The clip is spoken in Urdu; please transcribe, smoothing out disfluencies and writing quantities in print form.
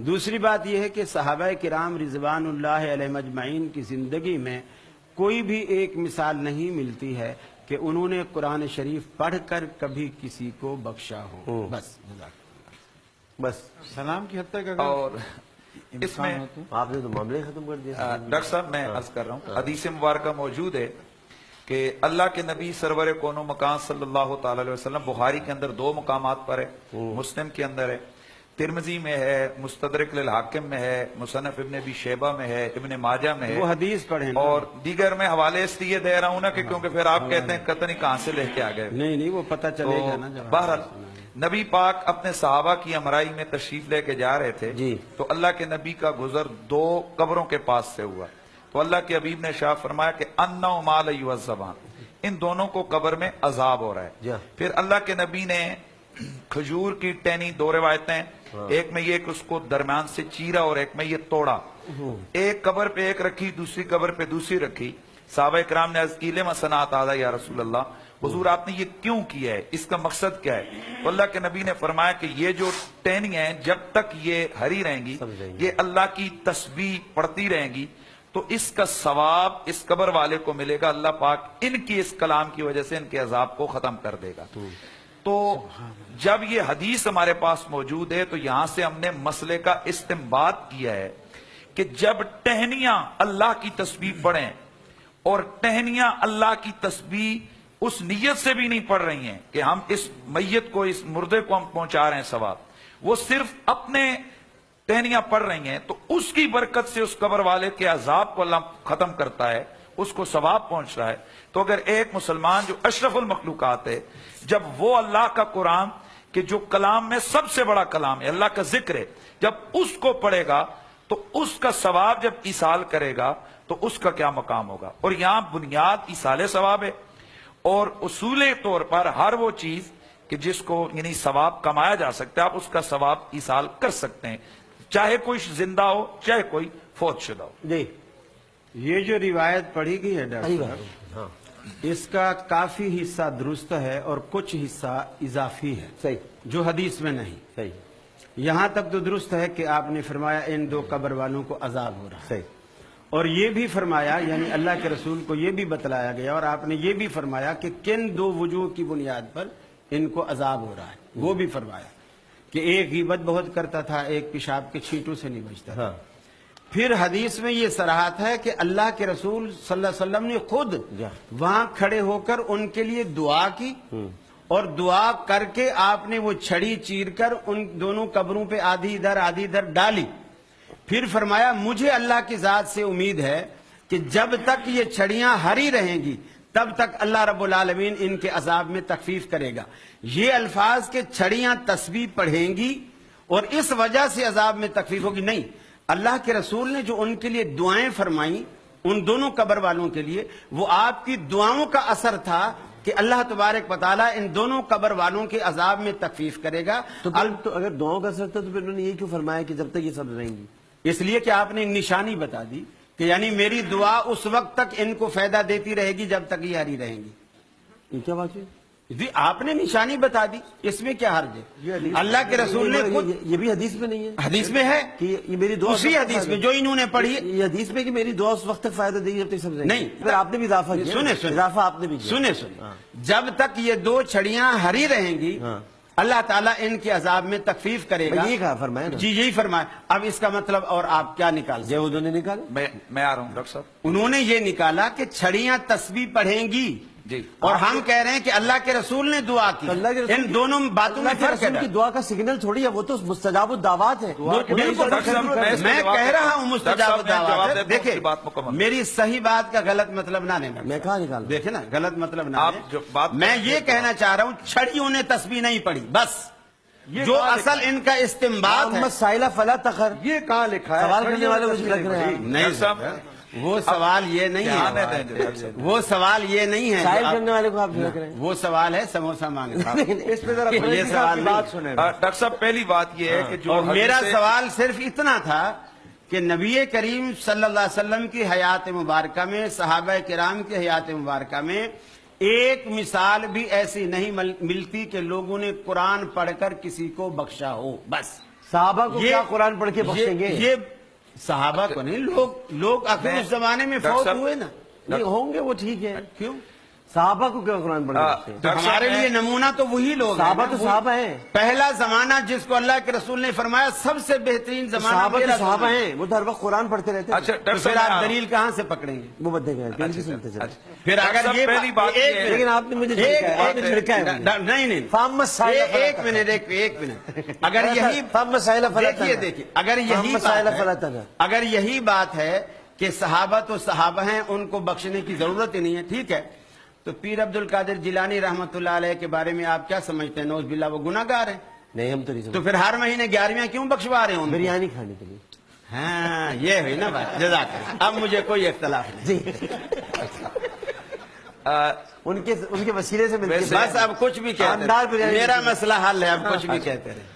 دوسری بات یہ ہے کہ صحابہ کرام رضوان اللہ علیہ مجمعین کی زندگی میں کوئی بھی ایک مثال نہیں ملتی ہے کہ انہوں نے قرآن شریف پڑھ کر کبھی کسی کو بخشا ہو. بس سلام کی حد تک اگر اور اس میں آپ نے تو معاملے ختم کر دیا. ڈاکٹر صاحب میں عرض کر رہا ہوں، حدیث مبارکہ موجود ہے کہ اللہ کے نبی سرور کون و مکان صلی اللہ تعالی علیہ وسلم، بخاری کے اندر 2 مقامات پر ہے، مسلم کے اندر ہے، ترمذی میں ہے، مستدرک للحاکم میں ہے، مصنف ابن ابی شیبہ میں ہے، ابن ماجہ میں ہے، وہ حدیث پڑھیں اور دیگر میں حوالے اس لیے دے رہا ہوں نا کہ کیونکہ پھر آپ کہتے ہیں قطنی کہاں سے لے کے آ گئے. نہیں وہ پتہ چلے گا نا جب بہرحال نبی پاک اپنے صحابہ کی امرائی میں تشریف لے کے جا رہے تھے تو اللہ کے نبی کا گزر 2 قبروں کے پاس سے ہوا تو اللہ کے حبیب نے ارشاد فرمایا کہ انہو ما لیعذبان، ان دونوں کو قبر میں عذاب ہو رہا ہے. پھر اللہ کے نبی نے کھجور کی ٹہنی، 2 روایتیں، ایک میں یہ کہ اس کو درمیان سے چیرا اور ایک میں یہ توڑا، ایک قبر پہ ایک رکھی، دوسری قبر پہ دوسری رکھی. صحابہ کرام نے عرض کی لما صنعت ھذا یا رسول اللہ، حضور آپ نے یہ کیوں کیا ہے، اس کا مقصد کیا ہے؟ تو اللہ کے نبی نے فرمایا کہ یہ جو ٹہنیاں ہیں جب تک یہ ہری رہیں گی، یہ اللہ کی تسبیح پڑھتی رہیں گی تو اس کا ثواب اس قبر والے کو ملے گا. اللہ پاک ان کی اس کلام کی وجہ سے ان کے عذاب کو ختم کر دے گا. تو جب یہ حدیث ہمارے پاس موجود ہے تو یہاں سے ہم نے مسئلے کا استنباط کیا ہے کہ جب ٹہنیاں اللہ کی تسبیح پڑھیں اور ٹہنیاں اللہ کی تسبیح اس نیت سے بھی نہیں پڑھ رہی ہیں کہ ہم اس میت کو، اس مردے کو ہم پہنچا رہے ہیں ثواب، وہ صرف اپنے ٹہنیاں پڑھ رہی ہیں تو اس کی برکت سے اس قبر والے کے عذاب کو اللہ ختم کرتا ہے، اس کو ثواب پہنچ رہا ہے. تو اگر ایک مسلمان جو اشرف المخلوقات ہے، جب وہ اللہ کا قرآن کہ جو کلام میں سب سے بڑا کلام ہے، اللہ کا ذکر ہے، جب اس کو پڑھے گا تو اس کا ثواب جب ایصال کرے گا تو اس کا کیا مقام ہوگا. اور یہاں بنیاد ایصال ثواب ہے، اور اصول طور پر ہر وہ چیز کہ جس کو یعنی ثواب کمایا جا سکتا ہے، آپ اس کا ثواب ایصال کر سکتے ہیں، چاہے کوئی زندہ ہو چاہے کوئی فوت شدہ ہو. یہ جو روایت پڑھی گئی ہے ڈاکٹر صاحب، اس کا کافی حصہ درست ہے اور کچھ حصہ اضافی ہے جو حدیث میں نہیں. یہاں تک تو درست ہے کہ آپ نے فرمایا ان 2 قبر والوں کو عذاب ہو رہا ہے، اور یہ بھی فرمایا، یعنی اللہ کے رسول کو یہ بھی بتلایا گیا اور آپ نے یہ بھی فرمایا کہ کن 2 وجوہ کی بنیاد پر ان کو عذاب ہو رہا ہے. وہ بھی فرمایا کہ ایک غیبت بہت کرتا تھا، ایک پیشاب کے چھینٹوں سے نہیں بچتا تھا. پھر حدیث میں یہ صراحت ہے کہ اللہ کے رسول صلی اللہ علیہ وسلم نے خود وہاں کھڑے ہو کر ان کے لیے دعا کی، اور دعا کر کے آپ نے وہ چھڑی چیر کر ان دونوں قبروں پہ آدھی ادھر ڈالی. پھر فرمایا مجھے اللہ کی ذات سے امید ہے کہ جب تک یہ چھڑیاں ہری رہیں گی تب تک اللہ رب العالمین ان کے عذاب میں تخفیف کرے گا. یہ الفاظ کہ چھڑیاں تسبیح پڑھیں گی اور اس وجہ سے عذاب میں تخفیف ہوگی، نہیں. اللہ کے رسول نے جو ان کے لیے دعائیں فرمائیں ان دونوں قبر والوں کے لیے، وہ آپ کی دعاؤں کا اثر تھا کہ اللہ تبارک و تعالیٰ ان دونوں قبر والوں کے عذاب میں تخفیف کرے گا. تو اگر دعاؤں کا اثر تھا تو پھر انہوں نے یہ کیوں فرمایا کہ جب تک یہ سب رہیں گی؟ اس لیے کہ آپ نے ایک نشانی بتا دی کہ یعنی میری دعا اس وقت تک ان کو فائدہ دیتی رہے گی جب تک یہ ہری رہیں گی. یہ کیا بات ہے؟ آپ نے نشانی بتا دی، اس میں کیا حرج ہے؟ اللہ کے رسول نے خود، یہ بھی حدیث میں نہیں ہے؟ حدیث میں ہے کہ یہ میری دعا، اسی حدیث میں جو انہوں نے پڑھی، یہ حدیث میں کہ میری دعا اس وقت تک فائدہ دے گی جب تک سب رہیں گی. نہیں، پھر آپ نے بھی اضافہ کیا. سنیں اضافہ آپ نے بھی کیا. سنیں جب تک یہ 2 چھڑیاں ہری رہیں گی اللہ تعالیٰ ان کے عذاب میں تخفیف کرے گا. یہی کہا فرمایا نا. جی یہی فرمایا. اب اس کا مطلب اور آپ کیا نکال جو انہوں نے نکالا؟ میں آ رہا ہوں ڈاکٹر صاحب. انہوں نے یہ نکالا کہ چھڑیاں تسبیح پڑھیں گی، اور ہم کہہ رہے ہیں کہ اللہ کے رسول نے دعا کی. ان دونوں باتوں میں فرق ہے. کی دعا کا سگنل تھوڑی ہے، وہ تو مستجاب الدعوات ہے. میں کہہ رہا ہوں مستجاب الدعوات ہے. دیکھیں میری صحیح بات کا غلط مطلب نہ لینا. میں کہاں نکال، دیکھیں نا غلط مطلب نہ لیں. میں یہ کہنا چاہ رہا ہوں چھڑیوں نے تسبیح نہیں پڑھی، بس جو اصل ان کا استنباط ہے. سائلہ فلا تخر، یہ کہاں لکھا ہے؟ سوال کرنے والے مجھے لگ رہے ہیں. نہیں صاحب، وہ سوال یہ نہیں ہے، وہ سوال یہ نہیں ہے. سائل کرنے والے کو آپ لگ رہے ہیں، وہ سوال ہے سموسہ مانگنا. اس پہ ذرا یہ سوال بات سنیں. ڈاکٹر صاحب پہلی بات یہ ہے کہ جو اور میرا سوال صرف اتنا تھا کہ نبی کریم صلی اللہ علیہ وسلم کی حیات مبارکہ میں، صحابہ کرام کی حیات مبارکہ میں ایک مثال بھی ایسی نہیں ملتی کہ لوگوں نے قرآن پڑھ کر کسی کو بخشا ہو. بس صحابہ کو کیا قرآن پڑھ کے بخشیں گے؟ یہ صحابہ کو نہیں، لوگ آخر اس زمانے میں فوت ہوئے نا، نہیں ہوں گے وہ ٹھیک ہے، کیوں؟ صحابہ کو کیا قرآن پڑھ کے بخشیں؟ تو ہمارے لیے نمونہ تو وہی لوگ ہیں صحابہ نا، تو وہی صحابہ ہیں۔ پہلا زمانہ جس کو اللہ کے رسول نے فرمایا سب سے بہترین زمانہ صحابہ میرا تو صحابہ زمانہ ہے۔ ہیں، وہ تو ہر وقت قرآن پڑھتے رہتے ہیں۔ اچھا تو پھر آپ دلیل کہاں سے پکڑیں گے؟ وہ بدے گئے کہیں سنتے چلے۔ پھر اگر یہ پہلی بات یہ ہے، لیکن آپ نے مجھے چھڑکا ہے، نہیں فام مسائل ایک منٹ اگر یہی فام مسائل دیکھیے اگر یہی بات ہے کہ صحابہ تو صحابہ ہیں، ان کو بخشنے کی ضرورت ہی نہیں ہے، ٹھیک ہے، تو پیر عبد القادر جیلانی رحمۃ اللہ علیہ کے بارے میں آپ کیا سمجھتے ہیں؟ نوز باللہ وہ گناہ گار ہیں، نہیں ہم تو نہیں تو سمجھتے، پھر ہر مہینے 11ویں کیوں بخشوا رہے ہیں ان کو؟ بریانی کھانے کے لیے۔ ہاں یہ ہوئی نا بات، جزاک اللہ، اب مجھے کوئی اختلاف نہیں جی ان کے وسیلے سے ملتے ہیں۔ بس اب کچھ بھی کہتے شاندار رہے، بریانی۔ میرا مسئلہ حل ہے، اب کچھ بھی کہتے رہے۔